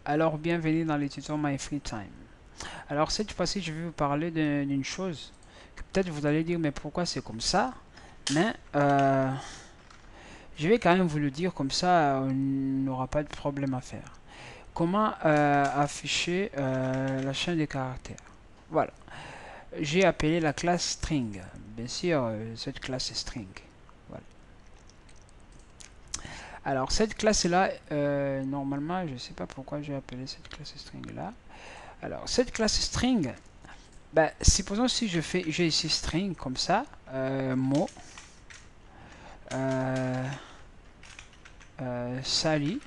Alors bienvenue dans les tutos My Free Time. Alors cette fois-ci je vais vous parler d'une chose que peut-être vous allez dire mais pourquoi c'est comme ça. Mais je vais quand même vous le dire comme ça on n'aura pas de problème à faire. Comment afficher la chaîne des caractères. Voilà. J'ai appelé la classe string. Bien sûr cette classe est string. Voilà. Alors cette classe là normalement je ne sais pas pourquoi j'ai appelé cette classe string là. Alors cette classe string, ben, supposons si j'ai ici string comme ça, mot, euh, Sally.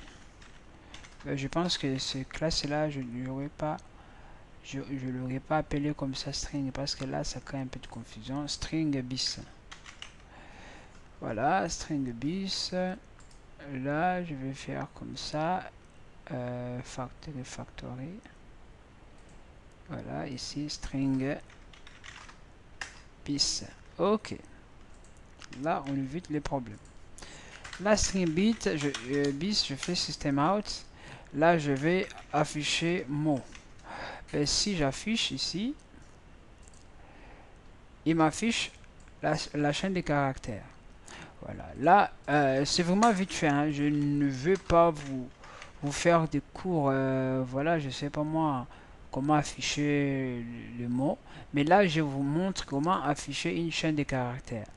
Je pense que cette classe là, je ne l'aurais pas appelé comme ça string parce que là ça crée un peu de confusion. String bis. Voilà, string bis. Là je vais faire comme ça, factory. Voilà, ici string bis. Ok. Là on évite les problèmes. La string bis, je fais system out. Là, je vais afficher mot. Et si j'affiche ici, il m'affiche la chaîne des caractères. Voilà. Là, c'est vraiment vite fait. Hein. Je ne veux pas vous faire des cours. Voilà, je sais pas moi comment afficher le mot. Mais là, je vous montre comment afficher une chaîne de caractères.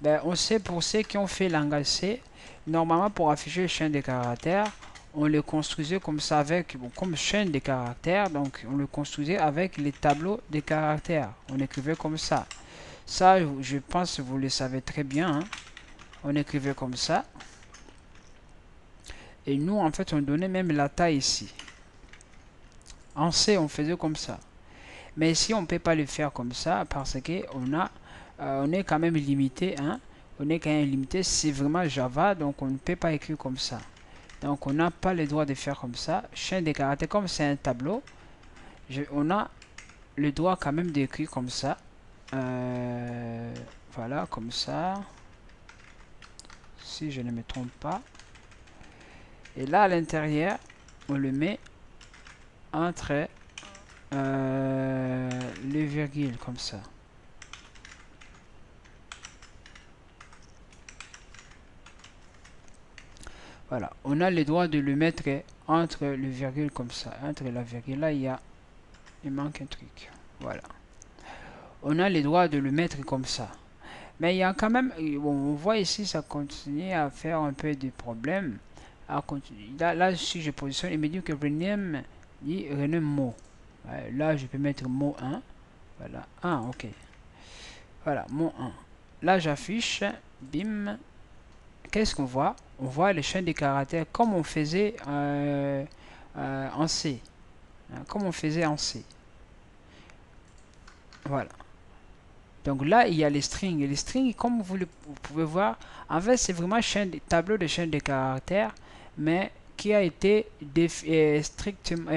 Ben, on sait pour ceux qui ont fait langage C, normalement pour afficher chaîne de caractères, on le construisait comme ça avec, bon, comme chaîne de caractères, donc on le construisait avec les tableaux de caractères. On écrivait comme ça. Ça, je pense que vous le savez très bien. Hein. On écrivait comme ça. Et nous, en fait, on donnait même la taille ici. En C, on faisait comme ça. Mais ici, on ne peut pas le faire comme ça parce on est quand même limité. Hein. On est quand même limité. C'est vraiment Java, donc on ne peut pas écrire comme ça. Donc on n'a pas le droit de faire comme ça. Chaîne de caractères, comme c'est un tableau, on a le droit quand même d'écrire comme ça. Voilà, comme ça. Si je ne me trompe pas. Et là, à l'intérieur, on le met entre les virgules, comme ça. Voilà, on a le droit de le mettre entre le virgule comme ça. Entre la virgule, là, il manque un truc. Voilà. On a le droit de le mettre comme ça. Mais il y a quand même, bon, on voit ici, ça continue à faire un peu de problème. Là, si je positionne, il me dit que rename dit rename mot. Là, je peux mettre mot 1. Voilà, 1, ok. Voilà, mot 1. Là, j'affiche, bim. Qu'est-ce qu'on voit? On voit les chaînes de caractères comme on faisait en C. Hein, comme on faisait en C. Voilà. Donc là, il y a les strings. Et les strings, comme vous pouvez voir, en fait, c'est vraiment tableau de chaîne de caractères, mais qui a été strictement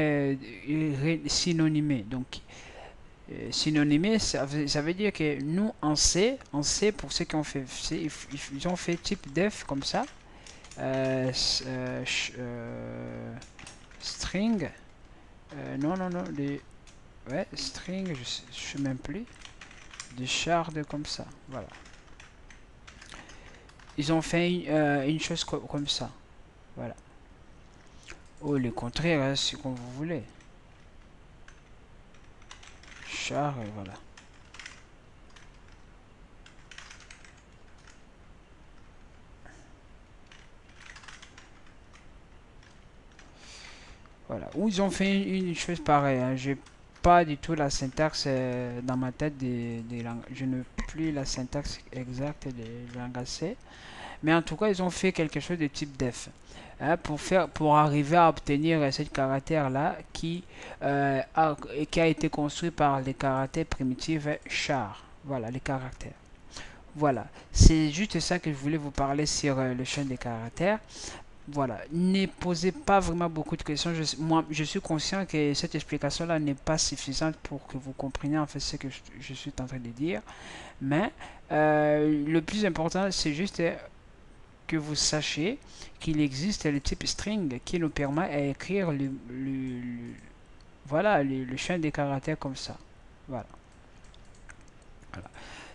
synonymé. Donc, synonymé, ça veut dire que nous, en C, pour ceux qui ont fait C, ils ont fait type def comme ça. String. Non, ouais, string, je ne sais même plus. Des shards comme ça, voilà. Ils ont fait une chose comme ça, voilà. Ou le contraire, hein, si comme vous voulez. Char, et voilà. Voilà. Ou ils ont fait une chose pareille. Hein. J'ai pas du tout la syntaxe dans ma tête des langues. Je ne plus la syntaxe exacte des langages C. Mais en tout cas, ils ont fait quelque chose de type def. Hein, pour arriver à obtenir ce caractère là qui a été construit par les caractères primitifs char. Voilà les caractères. Voilà, c'est juste ça que je voulais vous parler sur le champ des caractères. Voilà, ne posez pas vraiment beaucoup de questions. Moi, je suis conscient que cette explication-là n'est pas suffisante pour que vous compreniez en fait ce que je suis en train de dire. Mais le plus important, c'est juste que vous sachiez qu'il existe le type string qui nous permet d'écrire voilà, le champ des caractères comme ça. Voilà. Voilà.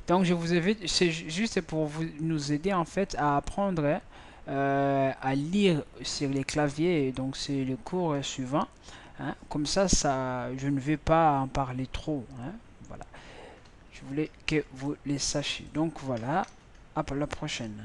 Donc je vous invite, c'est juste pour nous aider en fait à apprendre à lire sur les claviers. Donc c'est le cours suivant. Hein. Comme ça, je ne vais pas en parler trop. Hein. Voilà. Je voulais que vous les sachiez. Donc voilà. À la prochaine.